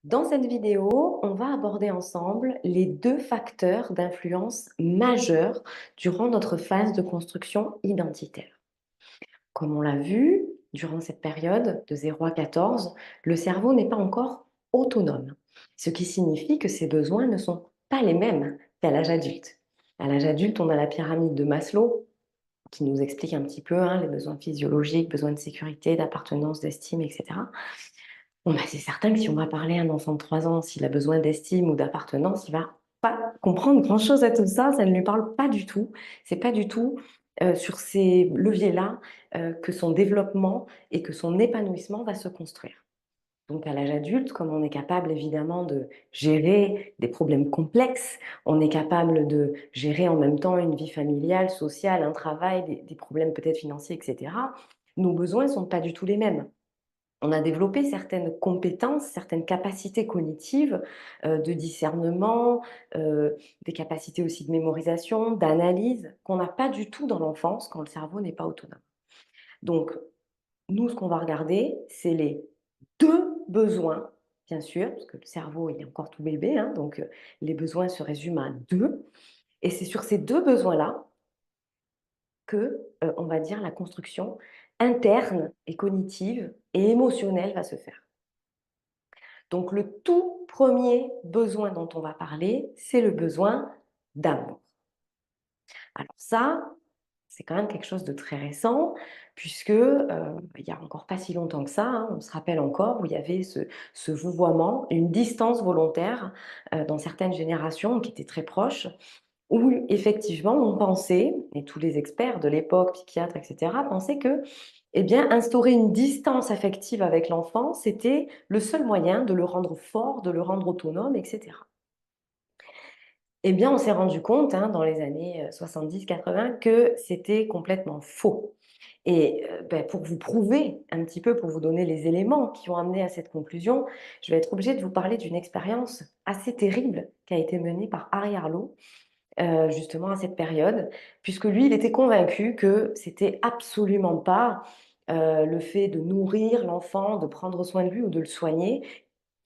Dans cette vidéo, on va aborder ensemble les deux facteurs d'influence majeurs durant notre phase de construction identitaire. Comme on l'a vu, durant cette période de 0 à 14, le cerveau n'est pas encore autonome, ce qui signifie que ses besoins ne sont pas les mêmes qu'à l'âge adulte. À l'âge adulte, on a la pyramide de Maslow qui nous explique un petit peu les besoins physiologiques, besoins de sécurité, d'appartenance, d'estime, etc. Bon, bah, c'est certain que si on va parler à un enfant de 3 ans, s'il a besoin d'estime ou d'appartenance, il va pas comprendre grand-chose à tout ça, ça ne lui parle pas du tout. C'est pas du tout, sur ces leviers-là, que son développement et que son épanouissement va se construire. Donc à l'âge adulte, comme on est capable évidemment de gérer des problèmes complexes, on est capable de gérer en même temps une vie familiale, sociale, un travail, des problèmes peut-être financiers et cetera, nos besoins ne sont pas du tout les mêmes. On a développé certaines compétences, certaines capacités cognitives, de discernement, des capacités aussi de mémorisation, d'analyse, qu'on n'a pas du tout dans l'enfance quand le cerveau n'est pas autonome. Donc nous, ce qu'on va regarder, c'est les 2 besoins, bien sûr, parce que le cerveau, il est encore tout bébé, donc les besoins se résument à 2, et c'est sur ces 2 besoins-là que, on va dire, la construction interne et cognitive et émotionnelle va se faire. Donc le tout premier besoin dont on va parler, c'est le besoin d'amour. Alors ça, c'est quand même quelque chose de très récent puisque, il y a encore pas si longtemps que ça, on se rappelle encore où il y avait ce vouvoiement, une distance volontaire, dans certaines générations qui étaient très proches, où effectivement on pensait, et tous les experts de l'époque, psychiatres et cetera, pensaient que, eh bien, instaurer une distance affective avec l'enfant, c'était le seul moyen de le rendre fort, de le rendre autonome et cetera. Eh bien, on s'est rendu compte, dans les années, 70-80 que c'était complètement faux et pour vous prouver un petit peu, pour vous donner les éléments qui ont amené à cette conclusion, je vais être obligée de vous parler d'une expérience assez terrible qui a été menée par Harry Harlow, justement à cette période, puisque lui, il était convaincu que c'était absolument pas, le fait de nourrir l'enfant, de prendre soin de lui ou de le soigner,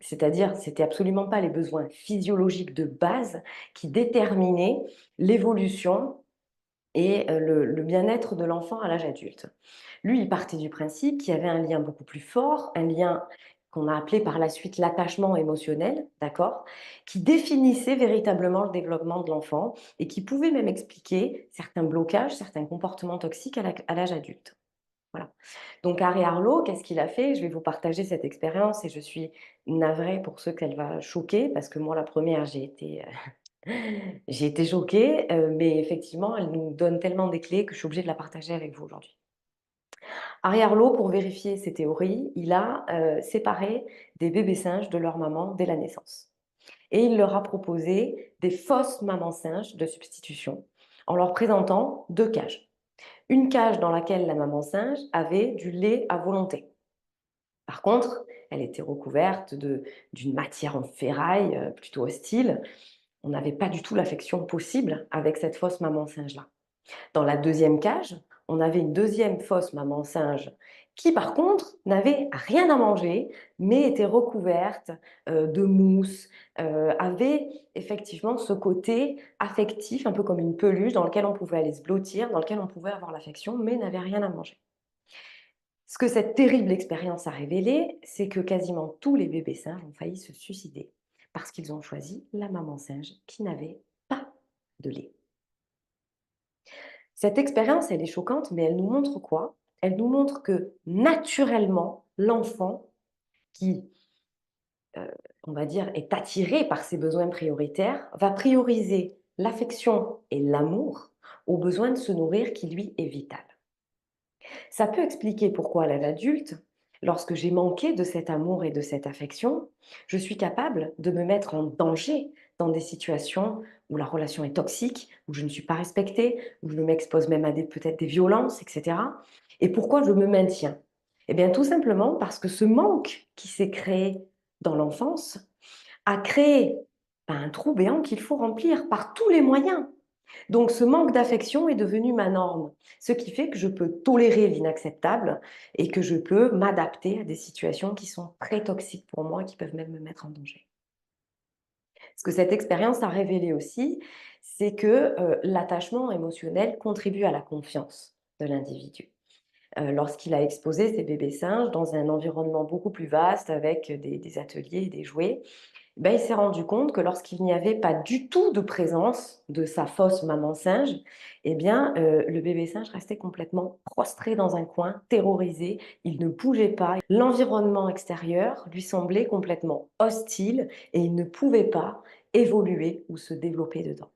c'est-à-dire, c'était absolument pas les besoins physiologiques de base qui déterminaient l'évolution et le bien-être de l'enfant à l'âge adulte. Lui, il partait du principe qu'il y avait un lien beaucoup plus fort, un lien qu'on a appelé par la suite l'attachement émotionnel, d'accord? Qui définissait véritablement le développement de l'enfant et qui pouvait même expliquer certains blocages, certains comportements toxiques à l'âge adulte. Voilà. Donc Harry Harlow, qu'est-ce qu'il a fait? Je vais vous partager cette expérience et je suis navrée pour ceux qu'elle va choquer parce que moi la première j'ai été choquée, mais effectivement elle nous donne tellement des clés que je suis obligée de la partager avec vous aujourd'hui. Harry Harlow, pour vérifier ses théories, il a, séparé des bébés singes de leur maman dès la naissance et il leur a proposé des fausses mamans singes de substitution en leur présentant 2 cages. Une cage dans laquelle la maman singe avait du lait à volonté. Par contre, elle était recouverte d'une matière en ferraille, plutôt hostile. On n'avait pas du tout l'affection possible avec cette fausse maman singe-là. Dans la deuxième cage, on avait une deuxième fausse maman singe qui, par contre, n'avait rien à manger, mais était recouverte, de mousse, avait effectivement ce côté affectif, un peu comme une peluche dans lequel on pouvait aller se blottir, dans lequel on pouvait avoir l'affection, mais n'avait rien à manger. Ce que cette terrible expérience a révélé, c'est que quasiment tous les bébés singes ont failli se suicider parce qu'ils ont choisi la maman singe qui n'avait pas de lait. Cette expérience, elle est choquante, mais elle nous montre quoi? Elle nous montre que naturellement, l'enfant qui, on va dire, est attiré par ses besoins prioritaires, va prioriser l'affection et l'amour au besoin de se nourrir qui, lui, est vital. Ça peut expliquer pourquoi à l'âge adulte, lorsque j'ai manqué de cet amour et de cette affection, je suis capable de me mettre en danger dans des situations où la relation est toxique, où je ne suis pas respectée, où je m'expose même à peut-être des violences, etc. Et pourquoi je me maintiens? Eh bien, tout simplement parce que ce manque qui s'est créé dans l'enfance a créé un trou béant qu'il faut remplir par tous les moyens. Donc ce manque d'affection est devenu ma norme, ce qui fait que je peux tolérer l'inacceptable et que je peux m'adapter à des situations qui sont très toxiques pour moi, qui peuvent même me mettre en danger. Ce que cette expérience a révélé aussi, c'est que, l'attachement émotionnel contribue à la confiance de l'individu. Lorsqu'il a exposé ses bébés singes dans un environnement beaucoup plus vaste avec des ateliers et des jouets, ben, il s'est rendu compte que lorsqu'il n'y avait pas du tout de présence de sa fausse maman singe, eh bien, le bébé singe restait complètement prostré dans un coin, terrorisé, il ne bougeait pas. L'environnement extérieur lui semblait complètement hostile et il ne pouvait pas évoluer ou se développer dedans.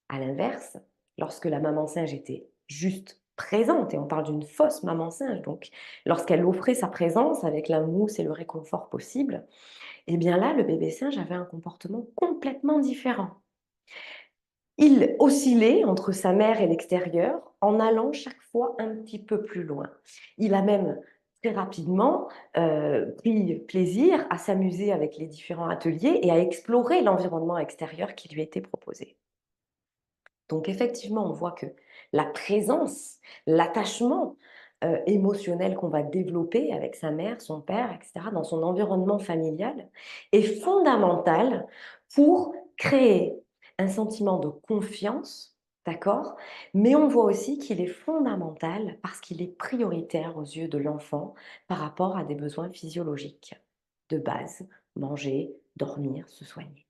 À l'inverse, lorsque la maman singe était juste présente, et on parle d'une fausse maman singe, donc lorsqu'elle offrait sa présence avec la mousse et le réconfort possible, et bien là, le bébé singe avait un comportement complètement différent. Il oscillait entre sa mère et l'extérieur en allant chaque fois un petit peu plus loin. Il a même très rapidement pris plaisir à s'amuser avec les différents ateliers et à explorer l'environnement extérieur qui lui était proposé. Donc effectivement, on voit que la présence, l'attachement, émotionnel qu'on va développer avec sa mère, son père et cetera, dans son environnement familial est fondamental pour créer un sentiment de confiance, d'accord? Mais on voit aussi qu'il est fondamental parce qu'il est prioritaire aux yeux de l'enfant par rapport à des besoins physiologiques de base: manger, dormir, se soigner.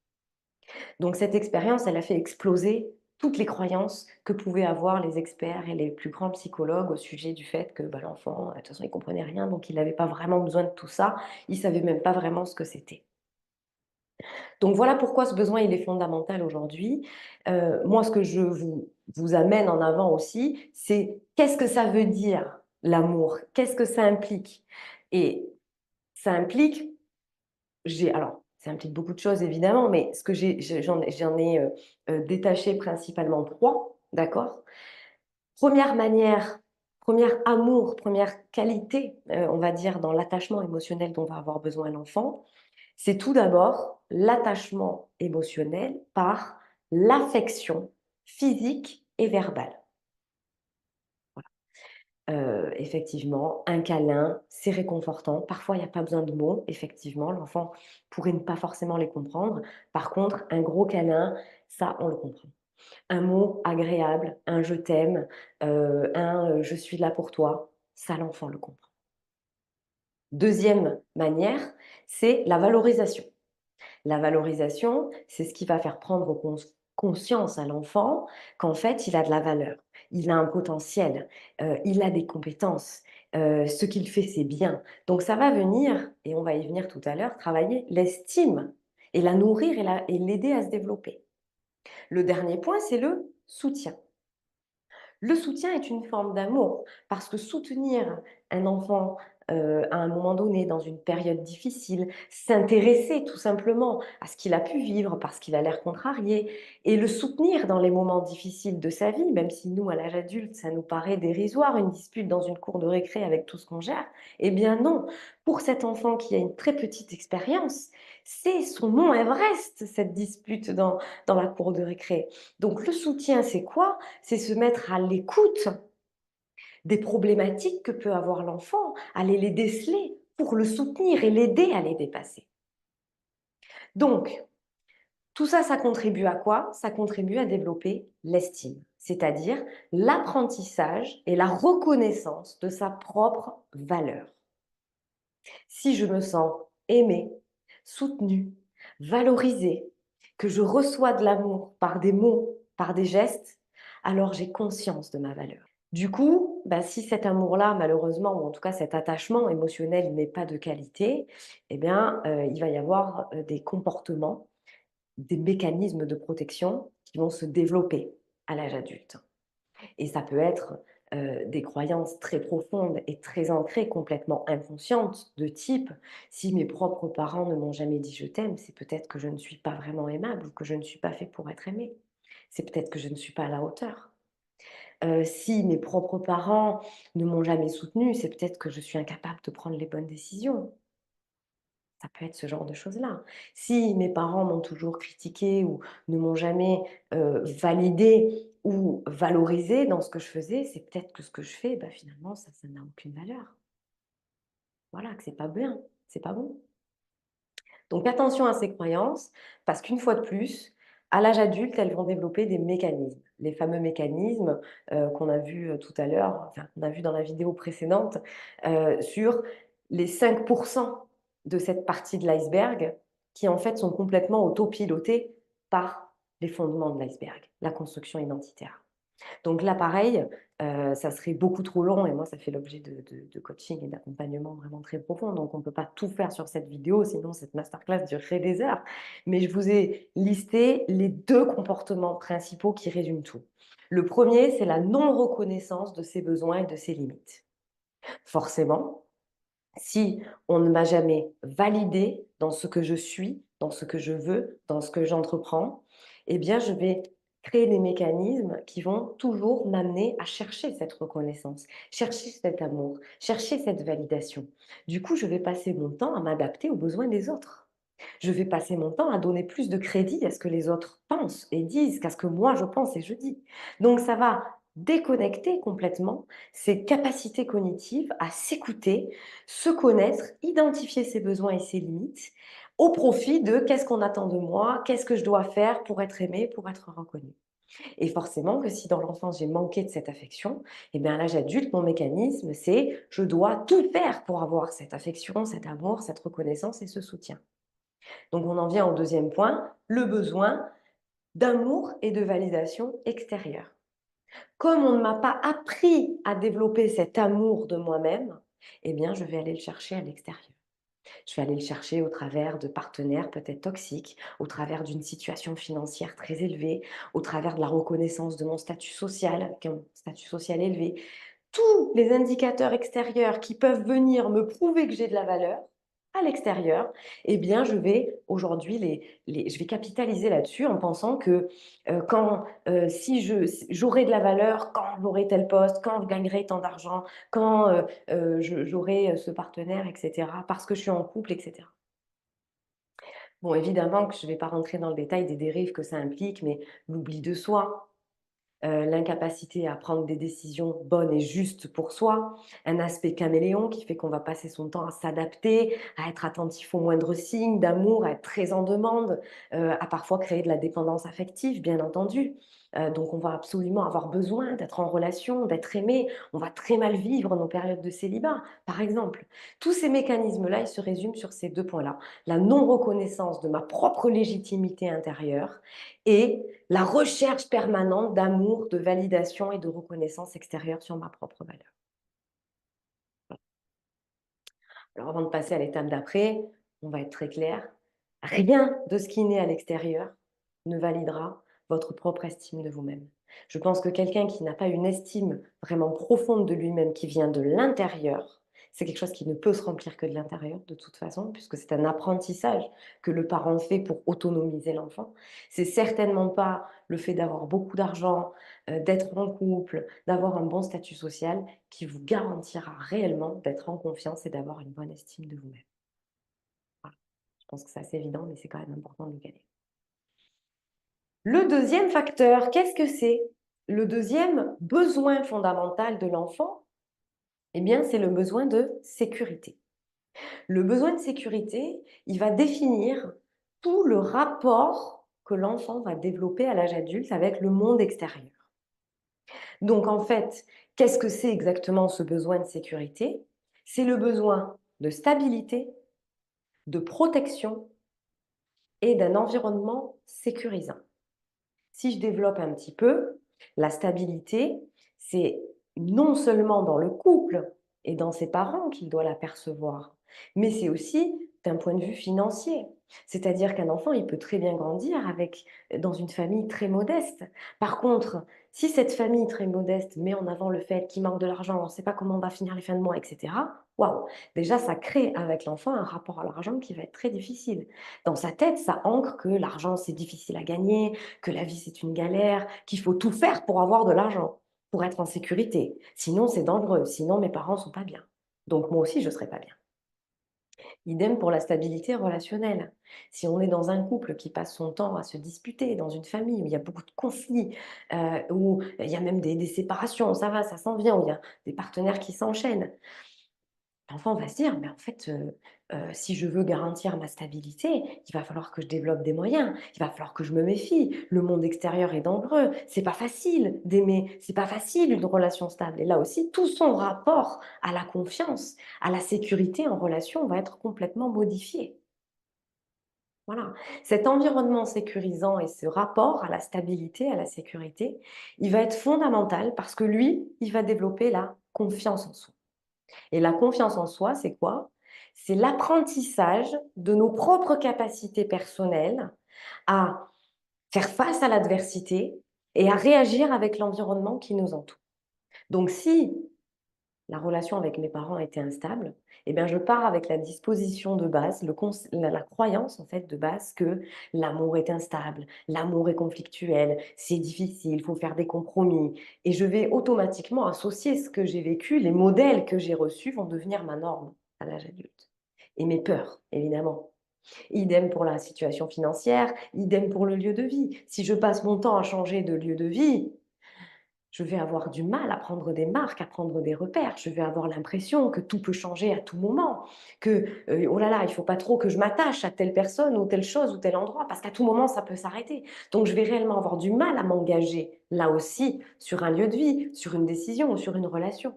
Donc cette expérience, elle a fait exploser toutes les croyances que pouvaient avoir les experts et les plus grands psychologues au sujet du fait que, bah, l'enfant, de toute façon, il comprenait rien, donc il n'avait pas vraiment besoin de tout ça. Il savait même pas vraiment ce que c'était. Donc voilà pourquoi ce besoin, il est fondamental aujourd'hui. Moi, ce que je vous amène en avant aussi, c'est qu'est-ce que ça veut dire l'amour? Qu'est-ce que ça implique? Et ça implique alors, ça implique beaucoup de choses évidemment, mais ce que j'en ai, détaché principalement 3, d'accord? Première manière, premier amour, première qualité, on va dire dans l'attachement émotionnel dont va avoir besoin l'enfant, c'est tout d'abord l'attachement émotionnel par l'affection physique et verbale. Effectivement, un câlin, c'est réconfortant. Parfois, il y a pas besoin de mots, effectivement, l'enfant pourrait ne pas forcément les comprendre. Par contre, un gros câlin, ça, on le comprend. Un mot agréable, un «je t'aime», «je suis là pour toi», ça, l'enfant le comprend. Deuxième manière, c'est la valorisation. La valorisation, c'est ce qui va faire prendre conscience à l'enfant qu'en fait, il a de la valeur, il a un potentiel, il a des compétences, ce qu'il fait, c'est bien. Donc ça va venir, et on va y venir tout à l'heure, travailler l'estime et la nourrir et l'aider à se développer. Le dernier point, c'est le soutien. Le soutien est une forme d'amour parce que soutenir un enfant, à un moment donné, dans une période difficile, s'intéresser tout simplement à ce qu'il a pu vivre parce qu'il a l'air contrarié et le soutenir dans les moments difficiles de sa vie, même si nous, à l'âge adulte, ça nous paraît dérisoire, une dispute dans une cour de récré avec tout ce qu'on gère. Eh bien non, pour cet enfant qui a une très petite expérience, c'est son mont Everest, cette dispute dans la cour de récré. Donc le soutien, c'est quoi? C'est se mettre à l'écoute des problématiques que peut avoir l'enfant, aller les déceler pour le soutenir et l'aider à les dépasser. Donc, tout ça, ça contribue à quoi? Ça contribue à développer l'estime, c'est-à-dire l'apprentissage et la reconnaissance de sa propre valeur. Si je me sens aimée, soutenue, valorisée, que je reçois de l'amour par des mots, par des gestes, alors j'ai conscience de ma valeur. Du coup, bah, si cet amour-là, malheureusement, ou en tout cas cet attachement émotionnel n'est pas de qualité, eh bien, il va y avoir des comportements, des mécanismes de protection qui vont se développer à l'âge adulte. Et ça peut être des croyances très profondes et très ancrées, complètement inconscientes, de type: «Si mes propres parents ne m'ont jamais dit "je t'aime", c'est peut-être que je ne suis pas vraiment aimable ou que je ne suis pas fait pour être aimé. C'est peut-être que je ne suis pas à la hauteur». Si mes propres parents ne m'ont jamais soutenue, c'est peut-être que je suis incapable de prendre les bonnes décisions. Ça peut être ce genre de choses-là. Si mes parents m'ont toujours critiquée ou ne m'ont jamais, validée ou valorisée dans ce que je faisais, c'est peut-être que ce que je fais, bah, finalement, ça n'a aucune valeur. Voilà, que c'est pas bien, c'est pas bon. Donc attention à ces croyances, parce qu'une fois de plus, à l'âge adulte, elles vont développer des mécanismes. Les fameux mécanismes qu'on a vus tout à l'heure, enfin qu'on a vu dans la vidéo précédente, sur les 5% de cette partie de l'iceberg qui en fait sont complètement autopilotés par les fondements de l'iceberg, la construction identitaire. Donc là, pareil, ça serait beaucoup trop long et moi, ça fait l'objet de coaching et d'accompagnement vraiment très profond. Donc, on ne peut pas tout faire sur cette vidéo, sinon cette masterclass durerait des heures. Mais je vous ai listé les 2 comportements principaux qui résument tout. Le premier, c'est la non-reconnaissance de ses besoins et de ses limites. Forcément, si on ne m'a jamais validé dans ce que je suis, dans ce que je veux, dans ce que j'entreprends, eh bien, je vais créer des mécanismes qui vont toujours m'amener à chercher cette reconnaissance, chercher cet amour, chercher cette validation. Du coup, je vais passer mon temps à m'adapter aux besoins des autres. Je vais passer mon temps à donner plus de crédit à ce que les autres pensent et disent qu'à ce que moi je pense et je dis. Donc ça va déconnecter complètement ses capacités cognitives à s'écouter, se connaître, identifier ses besoins et ses limites au profit de qu'est-ce qu'on attend de moi, qu'est-ce que je dois faire pour être aimé, pour être reconnu. Et forcément que si dans l'enfance j'ai manqué de cette affection, eh bien à l'âge adulte, mon mécanisme, c'est je dois tout faire pour avoir cette affection, cet amour, cette reconnaissance et ce soutien. Donc on en vient au deuxième point, le besoin d'amour et de validation extérieure. Comme on ne m'a pas appris à développer cet amour de moi-même, eh bien je vais aller le chercher à l'extérieur. Je vais aller le chercher au travers de partenaires peut-être toxiques, au travers d'une situation financière très élevée, au travers de la reconnaissance de mon statut social, avec un statut social élevé. Tous les indicateurs extérieurs qui peuvent venir me prouver que j'ai de la valeur à l'extérieur, eh bien, je vais aujourd'hui je vais capitaliser là-dessus en pensant que si j'aurai de la valeur, quand j'aurai tel poste, quand je gagnerai tant d'argent, quand j'aurai ce partenaire, etc., parce que je suis en couple, etc. Bon, évidemment que je ne vais pas rentrer dans le détail des dérives que ça implique, mais l'oubli de soi, l'incapacité à prendre des décisions bonnes et justes pour soi, un aspect caméléon qui fait qu'on va passer son temps à s'adapter, à être attentif aux moindres signes d'amour, à être très en demande, à parfois créer de la dépendance affective, bien entendu. Donc on va absolument avoir besoin d'être en relation, d'être aimé. On va très mal vivre nos périodes de célibat, par exemple. Tous ces mécanismes-là, ils se résument sur ces 2 points-là. La non-reconnaissance de ma propre légitimité intérieure et la recherche permanente d'amour, de validation et de reconnaissance extérieure sur ma propre valeur. Alors avant de passer à l'étape d'après, on va être très clair. Rien de ce qui naît à l'extérieur ne validera votre propre estime de vous-même. Je pense que quelqu'un qui n'a pas une estime vraiment profonde de lui-même, qui vient de l'intérieur, c'est quelque chose qui ne peut se remplir que de l'intérieur de toute façon, puisque c'est un apprentissage que le parent fait pour autonomiser l'enfant. C'est certainement pas le fait d'avoir beaucoup d'argent, d'être en couple, d'avoir un bon statut social qui vous garantira réellement d'être en confiance et d'avoir une bonne estime de vous-même. Voilà. Je pense que c'est assez évident, mais c'est quand même important de le caler. Le deuxième facteur, qu'est-ce que c'est? Le deuxième besoin fondamental de l'enfant, eh bien, c'est le besoin de sécurité. Le besoin de sécurité, il va définir tout le rapport que l'enfant va développer à l'âge adulte avec le monde extérieur. Donc en fait, qu'est-ce que c'est exactement ce besoin de sécurité? C'est le besoin de stabilité, de protection et d'un environnement sécurisant. Si je développe un petit peu, la stabilité, c'est non seulement dans le couple et dans ses parents qu'il doit la percevoir, mais c'est aussi d'un point de vue financier. C'est-à-dire qu'un enfant, il peut très bien grandir dans une famille très modeste. Par contre, si cette famille très modeste met en avant le fait qu'il manque de l'argent, on ne sait pas comment on va finir les fins de mois, etc., waouh, déjà ça crée avec l'enfant un rapport à l'argent qui va être très difficile. Dans sa tête, ça ancre que l'argent, c'est difficile à gagner, que la vie c'est une galère, qu'il faut tout faire pour avoir de l'argent, pour être en sécurité. Sinon, c'est dangereux. Sinon, mes parents sont pas bien. Donc moi aussi, je serai pas bien. Idem pour la stabilité relationnelle. Si on est dans un couple qui passe son temps à se disputer, dans une famille où il y a beaucoup de conflits, où il y a même des séparations, ça va, ça s'en vient, où il y a des partenaires qui s'enchaînent, l'enfant va se dire: «Mais en fait, si je veux garantir ma stabilité, il va falloir que je développe des moyens, il va falloir que je me méfie. Le monde extérieur est dangereux, c'est pas facile d'aimer, c'est pas facile une relation stable» et là aussi, tout son rapport à la confiance, à la sécurité en relation va être complètement modifié. Voilà. Cet environnement sécurisant et ce rapport à la stabilité, à la sécurité, il va être fondamental parce que lui, il va développer la confiance en soi. Et la confiance en soi, c'est quoi? C'est l'apprentissage de nos propres capacités personnelles à faire face à l'adversité et à réagir avec l'environnement qui nous entoure. Donc si la relation avec mes parents était instable, eh bien, je pars avec la disposition de base, la croyance en fait de base que l'amour est instable, l'amour est conflictuel, c'est difficile, il faut faire des compromis. Et je vais automatiquement associer ce que j'ai vécu, les modèles que j'ai reçus vont devenir ma norme à l'âge adulte. Et mes peurs, évidemment. Idem pour la situation financière, idem pour le lieu de vie. Si je passe mon temps à changer de lieu de vie, je vais avoir du mal à prendre des marques, à prendre des repères. Je vais avoir l'impression que tout peut changer à tout moment, que, oh là là, il faut pas trop que je m'attache à telle personne ou telle chose ou tel endroit parce qu'à tout moment ça peut s'arrêter. Donc je vais réellement avoir du mal à m'engager, là aussi, sur un lieu de vie, sur une décision ou sur une relation.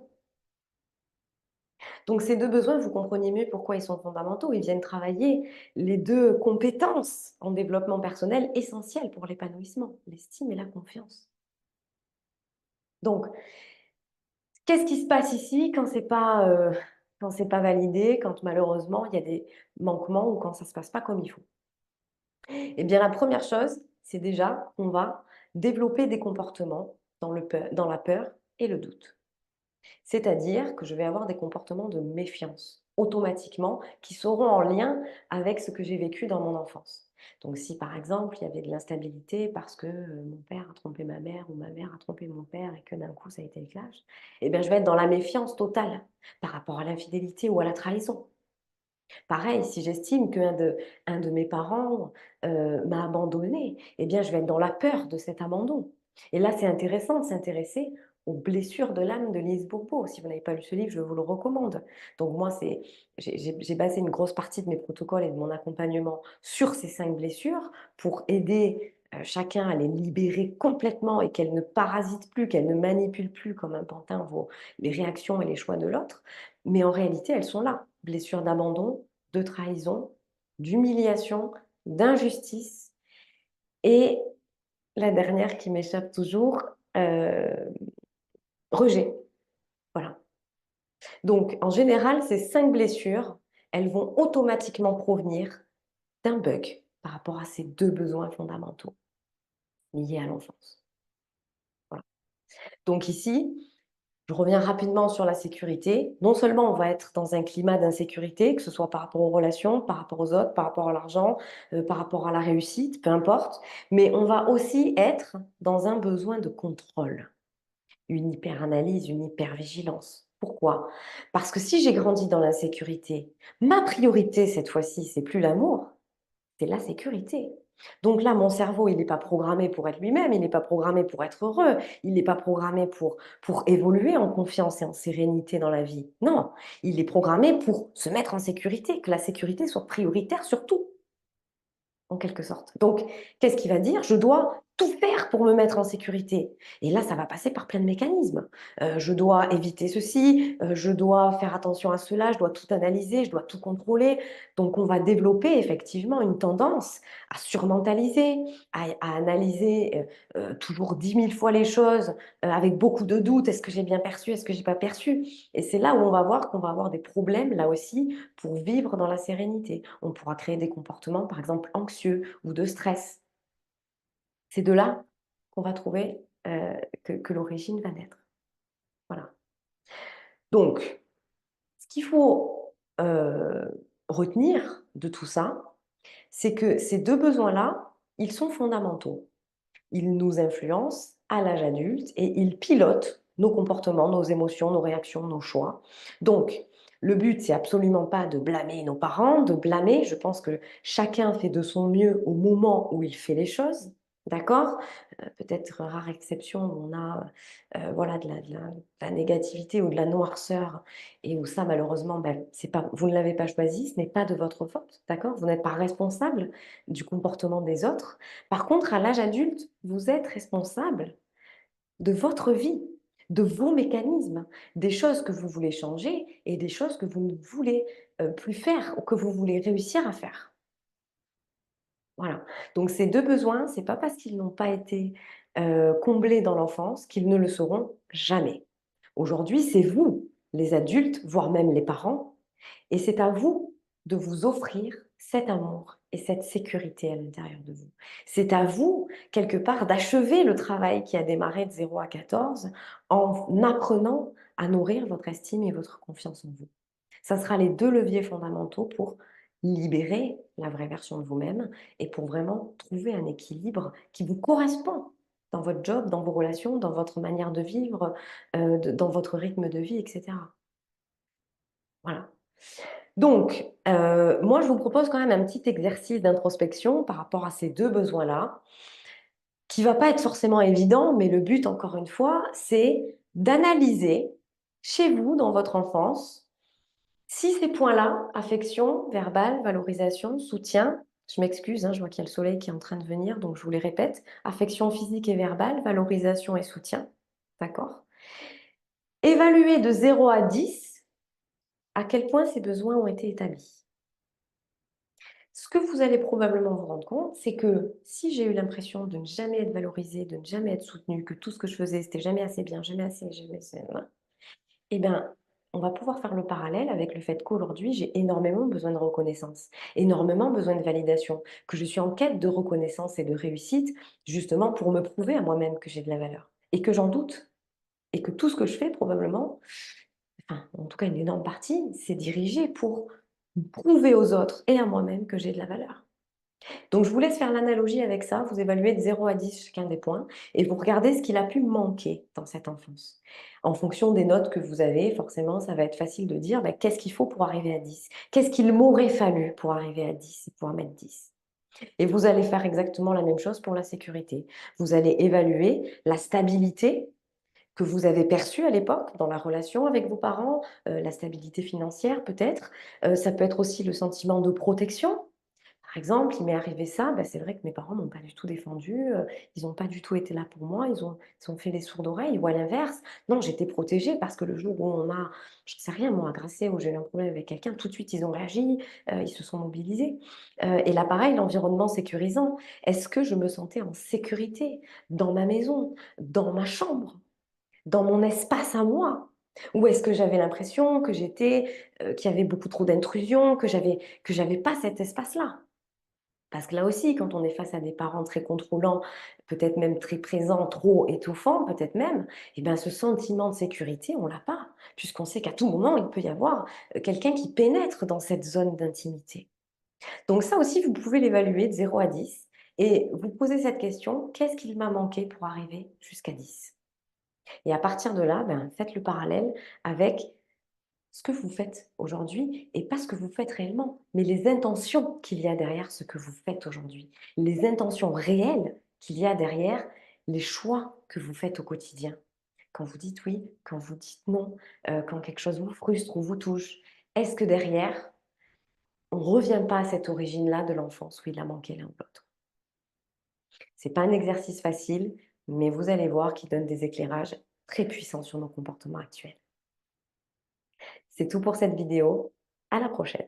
Donc ces 2 besoins, vous comprenez mieux pourquoi ils sont fondamentaux. Ils viennent travailler les 2 compétences en développement personnel essentielles pour l'épanouissement, l'estime et la confiance. Donc qu'est-ce qui se passe ici quand c'est pas validé, quand malheureusement il y a des manquements ou quand ça se passe pas comme il faut? Eh bien, la première chose, c'est déjà qu'on va développer des comportements dans la peur et le doute. C'est-à-dire que je vais avoir des comportements de méfiance, automatiquement, qui seront en lien avec ce que j'ai vécu dans mon enfance. Donc si, par exemple, il y avait de l'instabilité parce que, mon père a trompé ma mère ou ma mère a trompé mon père et que d'un coup ça a été le clash, eh bien je vais être dans la méfiance totale par rapport à l'infidélité ou à la trahison. Pareil, si j'estime un de mes parents, m'a abandonnée, eh bien, je vais être dans la peur de cet abandon. Et là, c'est intéressant de s'intéresser aux blessures de l'âme de Lise Bourbeau. Si vous n'avez pas lu ce livre, je vous le recommande. Donc moi, j'ai basé une grosse partie de mes protocoles et de mon accompagnement sur ces 5 blessures pour aider, chacun à les libérer complètement et qu'elles ne parasitent plus, qu'elles ne manipulent plus comme un pantin vos les réactions et les choix de l'autre. Mais en réalité, elles sont là. Blessures d'abandon, de trahison, d'humiliation, d'injustice et la dernière qui m'échappe toujours, rejet. Voilà. Donc en général, ces 5 blessures, elles vont automatiquement provenir d'un bug par rapport à ces 2 besoins fondamentaux liés à l'enfance. Voilà. Donc ici, je reviens rapidement sur la sécurité. Non seulement on va être dans un climat d'insécurité, que ce soit par rapport aux relations, par rapport aux autres, par rapport à l'argent, par rapport à la réussite, peu importe, mais on va aussi être dans un besoin de contrôle, une hyperanalyse, une hypervigilance. Pourquoi? Parce que si j'ai grandi dans l'insécurité, ma priorité cette fois-ci, c'est plus l'amour, c'est la sécurité. Donc là, mon cerveau, il n'est pas programmé pour être lui-même, il n'est pas programmé pour être heureux, il n'est pas programmé pour évoluer en confiance et en sérénité dans la vie. Non, il est programmé pour se mettre en sécurité, que la sécurité soit prioritaire sur tout. En quelque sorte. Donc, qu'est-ce qu'il va dire? Je dois tout faire pour me mettre en sécurité et là, ça va passer par plein de mécanismes. Je dois éviter ceci, je dois faire attention à cela, je dois tout analyser, je dois tout contrôler. Donc on va développer effectivement une tendance à surmentaliser, à analyser, toujours 10 000 fois les choses, avec beaucoup de doutes. Est-ce que j'ai bien perçu? Est-ce que j'ai pas perçu? Et c'est là où on va voir qu'on va avoir des problèmes, là aussi, pour vivre dans la sérénité. On pourra créer des comportements, par exemple, anxieux ou de stress. C'est de là qu'on va trouver, que l'origine va naître. Voilà. Donc, ce qu'il faut, retenir de tout ça, c'est que ces 2 besoins-là, ils sont fondamentaux. Ils nous influencent à l'âge adulte et ils pilotent nos comportements, nos émotions, nos réactions, nos choix. Donc, Le but, c'est absolument pas de blâmer nos parents, de blâmer. Je pense que chacun fait de son mieux au moment où il fait les choses. D'accord? Peut-être rare exception où on a voilà, de la négativité ou de la noirceur et où ça, malheureusement, ben, c'est pas, vous ne l'avez pas choisi, ce n'est pas de votre faute. D'accord? Vous n'êtes pas responsable du comportement des autres. Par contre, à l'âge adulte, vous êtes responsable de votre vie, de vos mécanismes, des choses que vous voulez changer et des choses que vous ne voulez plus faire ou que vous voulez réussir à faire. Voilà. Donc ces deux besoins, c'est pas parce qu'ils n'ont pas été comblés dans l'enfance qu'ils ne le seront jamais. Aujourd'hui, c'est vous, les adultes, voire même les parents, et c'est à vous de vous offrir cet amour et cette sécurité à l'intérieur de vous. C'est à vous, quelque part, d'achever le travail qui a démarré de 0 à 14 en apprenant à nourrir votre estime et votre confiance en vous. Ça sera les deux leviers fondamentaux pour libérer la vraie version de vous-même et pour vraiment trouver un équilibre qui vous correspond dans votre job, dans vos relations, dans votre manière de vivre, dans votre rythme de vie, etc. Voilà. Donc, moi, je vous propose quand même un petit exercice d'introspection par rapport à ces deux besoins-là, qui va pas être forcément évident, mais le but, encore une fois, c'est d'analyser chez vous, dans votre enfance, si ces points-là, affection, verbale, valorisation, soutien, je m'excuse, hein, je vois qu'il y a le soleil qui est en train de venir, donc je vous les répète, affection physique et verbale, valorisation et soutien, d'accord? Évaluer de 0 à 10 à quel point ces besoins ont été établis. Ce que vous allez probablement vous rendre compte, c'est que si j'ai eu l'impression de ne jamais être valorisée, de ne jamais être soutenue, que tout ce que je faisais, c'était jamais assez bien, jamais assez, eh bien, on va pouvoir faire le parallèle avec le fait qu'aujourd'hui, j'ai énormément besoin de reconnaissance, énormément besoin de validation, que je suis en quête de reconnaissance et de réussite, justement pour me prouver à moi-même que j'ai de la valeur et que j'en doute et que tout ce que je fais probablement, enfin, en tout cas une énorme partie, c'est dirigé pour prouver aux autres et à moi-même que j'ai de la valeur. Donc, je vous laisse faire l'analogie avec ça. Vous évaluez de 0 à 10 chacun des points et vous regardez ce qu'il a pu manquer dans cette enfance. En fonction des notes que vous avez, forcément, ça va être facile de dire bah, qu'est-ce qu'il faut pour arriver à 10? Qu'est-ce qu'il m'aurait fallu pour arriver à 10 et pouvoir mettre 10? Et vous allez faire exactement la même chose pour la sécurité. Vous allez évaluer la stabilité que vous avez perçue à l'époque dans la relation avec vos parents, la stabilité financière peut-être. Ça peut être aussi le sentiment de protection. Par exemple, il m'est arrivé ça, bah, c'est vrai que mes parents m'ont pas du tout défendue, ils ont pas du tout été là pour moi, ils ont fait les sourdes oreilles ou à l'inverse, non, j'étais protégée parce que le jour où on m'a, je sais rien moi, agressée ou j'ai eu un problème avec quelqu'un, tout de suite ils ont réagi, ils se sont mobilisés. Et là pareil, l'environnement sécurisant. Est-ce que je me sentais en sécurité dans ma maison, dans ma chambre, dans mon espace à moi? Ou est-ce que j'avais l'impression que qu'il y avait beaucoup trop d'intrusion, que j'avais pas cet espace-là? Parce que là aussi, quand on est face à des parents très contrôlants, peut-être même très présents, trop étouffants, peut-être même, eh bien, ce sentiment de sécurité, on l'a pas, puisqu'on sait qu'à tout moment, il peut y avoir quelqu'un qui pénètre dans cette zone d'intimité. Donc ça aussi, vous pouvez l'évaluer de 0 à 10 et vous posez cette question, qu'est-ce qu'il m'a manqué pour arriver jusqu'à 10? Et à partir de là, ben, faites le parallèle avec ce que vous faites aujourd'hui et pas ce que vous faites réellement, mais les intentions qu'il y a derrière ce que vous faites aujourd'hui, les intentions réelles qu'il y a derrière les choix que vous faites au quotidien. Quand vous dites oui, quand vous dites non, quand quelque chose vous frustre ou vous touche, est-ce que derrière, on ne revient pas à cette origine-là de l'enfance où il a manqué l'un ou l'autre? C'est pas un exercice facile, mais vous allez voir qu'il donne des éclairages très puissants sur nos comportements actuels. C'est tout pour cette vidéo. À la prochaine.